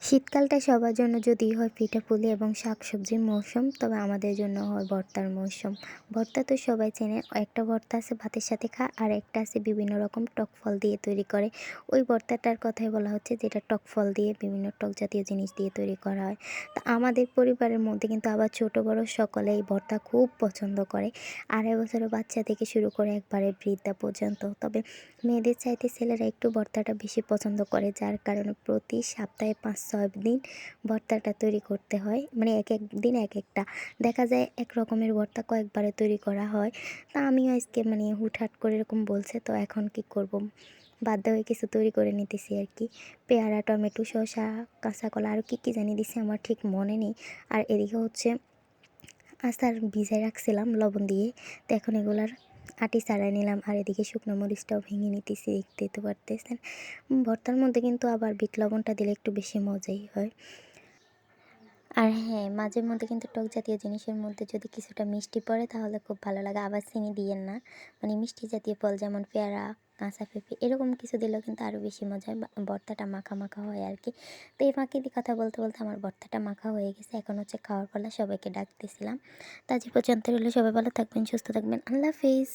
শীতকালটা সবার জন্য যদিই হয় পিঠাপুলি এবং শাকসবজির মৌসুম, তবে আমাদের জন্য হয় ভর্তার মৌসুম। ভর্তা তো সবাই চেনে। একটা ভর্তা আছে ভাতের সাথে খায়, আর একটা আছে বিভিন্ন রকম টক ফল দিয়ে তৈরি করে। ওই ভর্তাটার কথাই বলা হচ্ছে, যেটা টক ফল দিয়ে বিভিন্ন টক জাতীয় জিনিস দিয়ে তৈরি করা হয়। তো আমাদের পরিবারের মধ্যে কিন্তু আবার ছোট বড় সকলে এই ভর্তা খুব পছন্দ করে। 2.5 বছরের বাচ্চা থেকে শুরু করে একবারে বৃদ্ধা পর্যন্ত। তবে মেয়েদের চাইতে ছেলেরা একটু ভর্তাটা বেশি পছন্দ করে, যার কারণে প্রতি সপ্তাহে 5-6 দিন ভর্তাটা তৈরি করতে হয়। মানে একেক দিন একেকটা। দেখা যায় এক রকমের ভর্তা কয়েকবারে তৈরি করা হয়। তা আমিও আজকে হুটহাট করে এরকম বলছে, তো এখন কি করব? বাধ্য হয়ে কিছু তৈরি করে নিতেছি আরকি। পেয়ারা, টমেটো, শসা, কাঁচা কলা আরও কি জানি দিছি আমার ঠিক মনে নেই। আর এদিকে হচ্ছে আচার ভিজায় রাখছিলাম লবণ দিয়ে। তো এখন এগুলার আটি ছাড়াই নিলাম, আর এদিকে শুকনো মরিচটাও ভেঙে নিতেছি, দেখতেই তো পারতেছেন। ভর্তার মধ্যে কিন্তু আবার বিট লবণটা দিলে একটু বেশি মজাই হয়। আর হ্যাঁ, মাঝে মধ্যে কিন্তু টক জাতীয় জিনিসের মধ্যে যদি কিছুটা মিষ্টি পড়ে তাহলে খুব ভালো লাগে। আবার চিনি দিয়েন না। মানে মিষ্টি জাতীয় ফল যেমন পেয়ারা, কাঁচা পেঁপে এরকম কিছু দিলেও কিন্তু আরও বেশি মজা হয়। ভর্তাটা মাখা, মাখা হয় আরকি। তো এই ফাঁকে দিয়ে কথা বলতে, বলতে আমার ভর্তাটা মাখা হয়ে গেছে। এখন হচ্ছে খাওয়ার পালা। সবাইকে ডাকতেছিলাম। তো আজ এই পর্যন্ত রইলো। সবাই ভালো থাকবেন, সুস্থ থাকবেন। আল্লাহ হাফিজ।